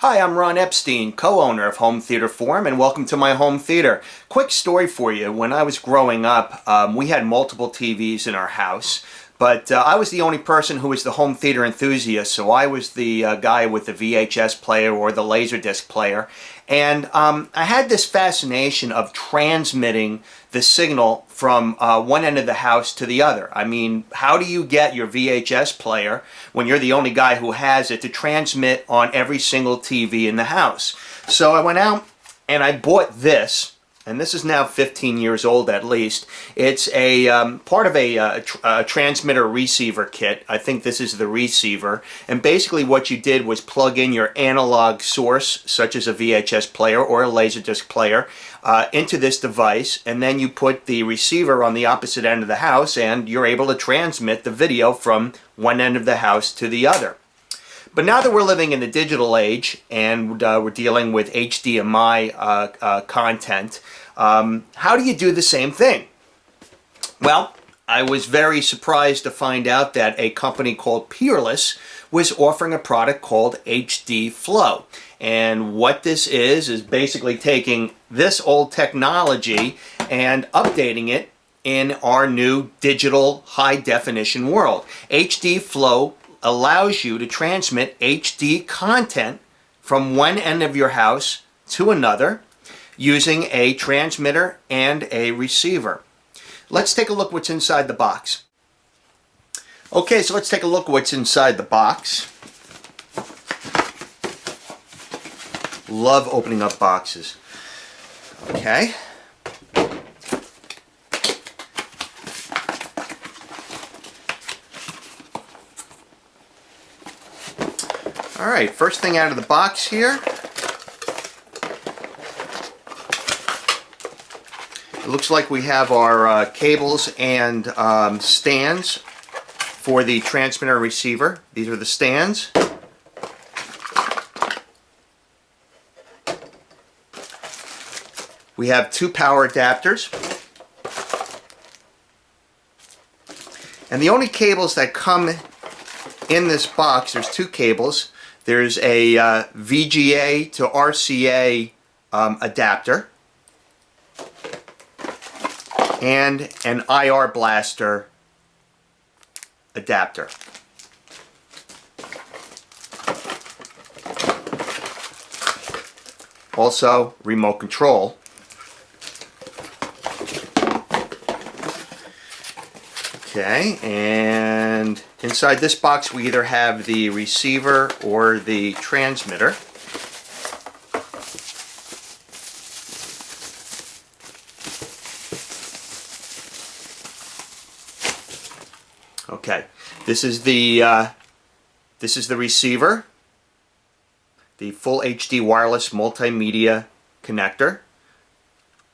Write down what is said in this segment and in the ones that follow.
Hi, I'm Ron Epstein, co-owner of HomeTheaterForum, and welcome to my home theater. Quick story for you. When I was growing up, we had multiple TVs in our house, but I was the only person who was the home theater enthusiast, so I was the guy with the VHS player or the Laserdisc player. And I had this fascination of transmitting the signal from one end of the house to the other. I mean, how do you get your VHS player, when you're the only guy who has it, to transmit on every single TV in the house? So I went out and I bought this, and this is now 15 years old at least. It's a part of a transmitter receiver kit. I think this is the receiver. And basically what you did was plug in your analog source, such as a VHS player or a Laserdisc player, into this device, and then you put the receiver on the opposite end of the house, and you're able to transmit the video from one end of the house to the other. But now that we're living in the digital age and we're dealing with HDMI content, how do you do the same thing? Well, I was very surprised to find out that a company called Peerless was offering a product called HD Flow. And what this is basically taking this old technology and updating it in our new digital high definition world. HD Flow allows you to transmit HD content from one end of your house to another using a transmitter and a receiver. Let's take a look what's inside the box. Okay, so let's take a look what's inside the box. Love opening up boxes. Okay. Alright, first thing out of the box here. It looks like we have our cables and stands for the transmitter and receiver. These are the stands. We have two power adapters. And the only cables that come in this box, there's two cables. There's a VGA to RCA adapter and an IR blaster adapter. Also, remote control. Okay, and inside this box we either have the receiver or the transmitter. Okay, this is the receiver, the full HD wireless multimedia connector.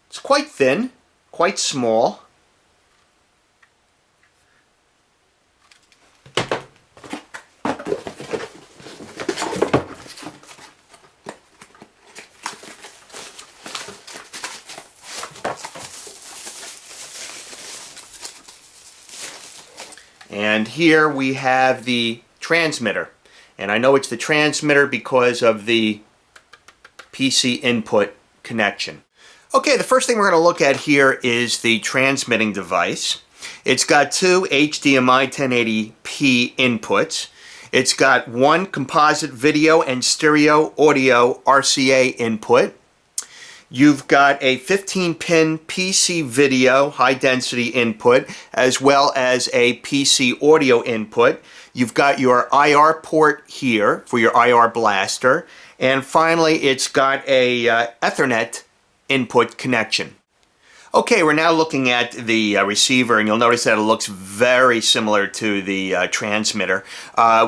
It's quite thin, quite small. And here we have the transmitter. And I know it's the transmitter because of the PC input connection. Okay, the first thing we're going to look at here is the transmitting device. It's got two HDMI 1080p inputs. It's got one composite video and stereo audio RCA input. You've got a 15-pin PC video high-density input as well as a PC audio input. You've got your IR port here for your IR blaster. And finally, it's got a Ethernet input connection. Okay, we're now looking at the receiver, and you'll notice that it looks very similar to the transmitter.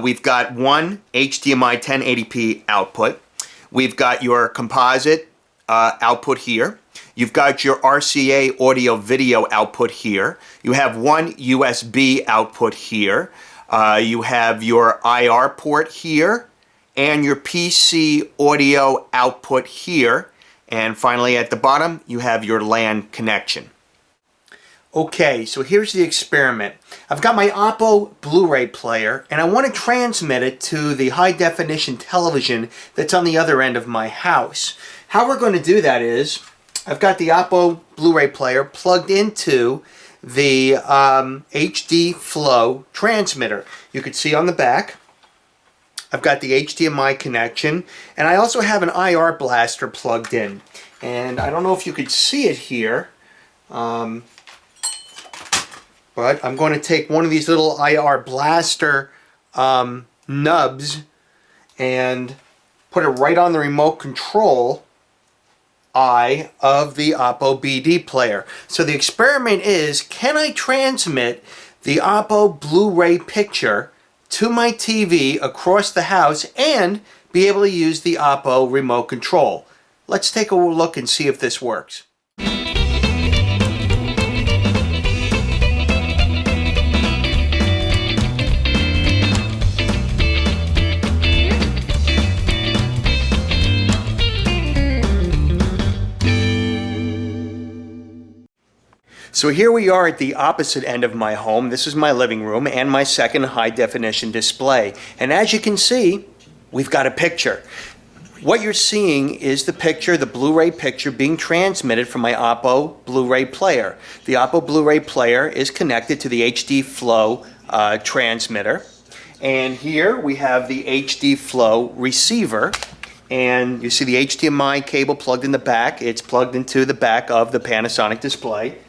We've got one HDMI 1080p output. We've got your composite output here. You've got your RCA audio video output here. You have one USB output here. You have your IR port here and your PC audio output here. And finally at the bottom you have your LAN connection. Okay, so here's the experiment. I've got my Oppo Blu-ray player and I want to transmit it to the high definition television that's on the other end of my house. How we're going to do that is, I've got the Oppo Blu-ray player plugged into the HD Flow transmitter. You can see on the back, I've got the HDMI connection, and I also have an IR blaster plugged in. And I don't know if you could see it here, but I'm going to take one of these little IR blaster nubs and put it right on the remote control eye of the Oppo BD player. So the experiment is, can I transmit the Oppo Blu-ray picture to my TV across the house and be able to use the Oppo remote control? Let's take a look and see if this works. So here we are at the opposite end of my home. This is my living room and my second high definition display. And as you can see, we've got a picture. What you're seeing is the picture, the Blu-ray picture being transmitted from my Oppo Blu-ray player. The Oppo Blu-ray player is connected to the HD Flow transmitter. And here we have the HD Flow receiver. And you see the HDMI cable plugged in the back. It's plugged into the back of the Panasonic display.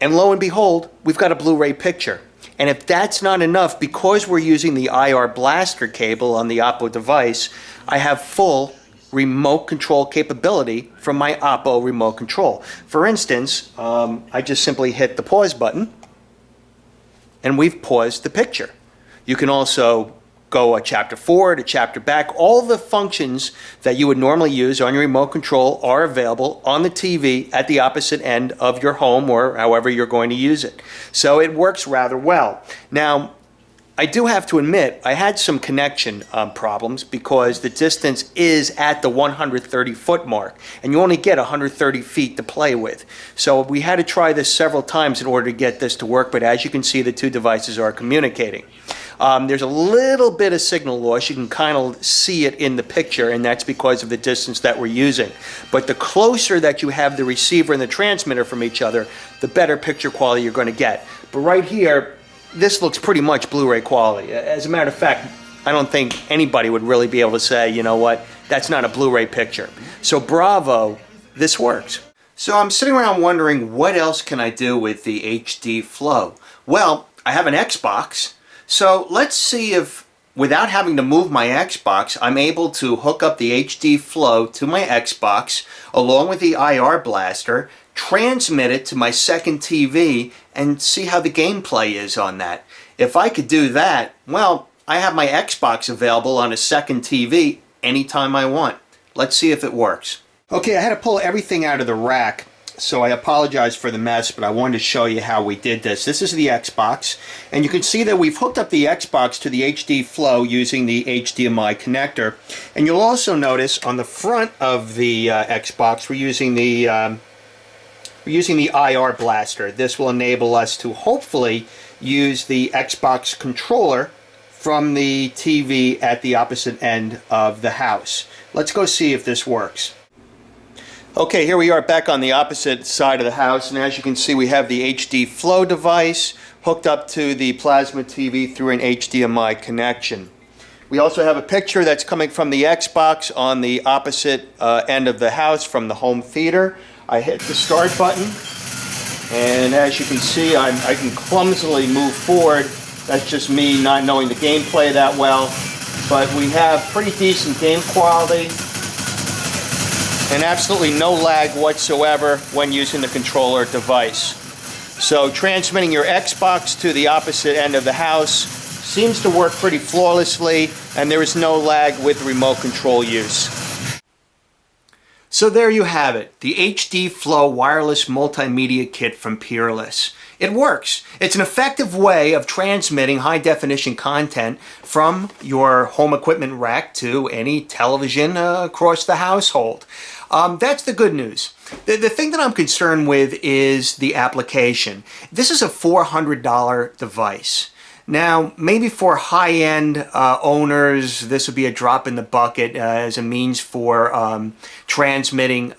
And lo and behold, we've got a Blu-ray picture. And if that's not enough, because we're using the IR blaster cable on the Oppo device, I have full remote control capability from my Oppo remote control. For instance, I just simply hit the pause button, and we've paused the picture. You can also go a chapter forward, a chapter back. All the functions that you would normally use on your remote control are available on the TV at the opposite end of your home or however you're going to use it. So it works rather well. Now, I do have to admit, I had some connection problems because the distance is at the 130-foot mark, and you only get 130 feet to play with. So we had to try this several times in order to get this to work, but as you can see, the two devices are communicating. There's a little bit of signal loss. You can kind of see it in the picture, and that's because of the distance that we're using. But the closer that you have the receiver and the transmitter from each other, the better picture quality you're going to get. But right here, this looks pretty much Blu-ray quality. As a matter of fact, I don't think anybody would really be able to say, you know what, that's not a Blu-ray picture. So bravo, this works. So I'm sitting around wondering, what else can I do with the HD Flow? Well, I have an Xbox. So let's see if, without having to move my Xbox, I'm able to hook up the HD Flow to my Xbox along with the IR blaster, transmit it to my second TV, and see how the gameplay is on that. If I could do that, well, I have my Xbox available on a second TV anytime I want. Let's see if it works. Okay, I had to pull everything out of the rack. So I apologize for the mess, but I wanted to show you how we did this. This is the Xbox, and you can see that we've hooked up the Xbox to the HD Flow using the HDMI connector. And you'll also notice on the front of the Xbox, we're using the IR blaster. This will enable us to hopefully use the Xbox controller from the TV at the opposite end of the house. Let's go see if this works. Okay, here we are back on the opposite side of the house, and as you can see, we have the HD Flow device hooked up to the plasma TV through an HDMI connection. We also have a picture that's coming from the Xbox on the opposite end of the house from the home theater. I hit the start button, and as you can see, I can clumsily move forward. That's just me not knowing the gameplay that well, but we have pretty decent game quality and absolutely no lag whatsoever when using the controller device. So transmitting your Xbox to the opposite end of the house seems to work pretty flawlessly, and there is no lag with remote control use. So there you have it, the HD Flow wireless multimedia kit from Peerless. It works. It's an effective way of transmitting high definition content from your home equipment rack to any television across the household. That's the good news. The thing that I'm concerned with is the application. This is a $400 device. Now, maybe for high-end owners, this would be a drop in the bucket as a means for transmitting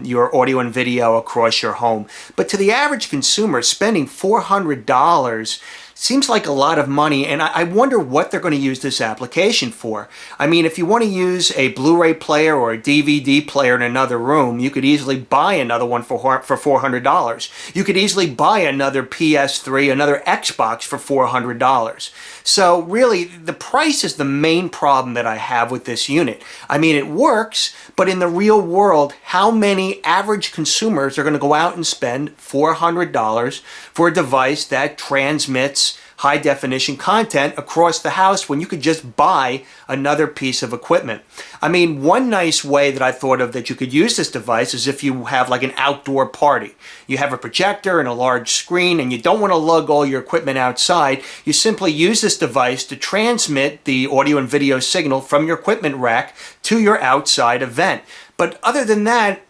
your audio and video across your home. But to the average consumer, spending $400 seems like a lot of money, and I wonder what they're going to use this application for. I mean, if you want to use a Blu-ray player or a DVD player in another room, you could easily buy another one for $400. You could easily buy another PS3, another Xbox for $400. So really, the price is the main problem that I have with this unit. I mean, it works, but in the real world, how many average consumers are going to go out and spend $400 for a device that transmits high definition content across the house when you could just buy another piece of equipment? I mean, one nice way that I thought of that you could use this device is if you have like an outdoor party. You have a projector and a large screen and you don't want to lug all your equipment outside. You simply use this device to transmit the audio and video signal from your equipment rack to your outside event. But other than that,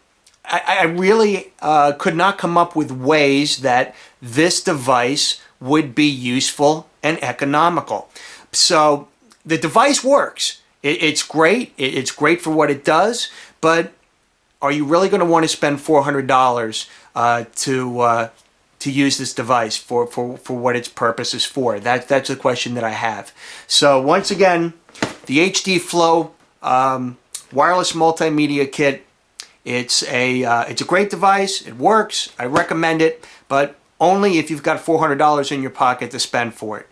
I really could not come up with ways that this device would be useful and economical. So the device works. It's great. It's great for what it does, but are you really going to want to spend $400 to use this device for what its purpose is for? That's a question that I have. So once again, the HD Flow wireless multimedia kit. It's a great device. It works. I recommend it, but only if you've got $400 in your pocket to spend for it.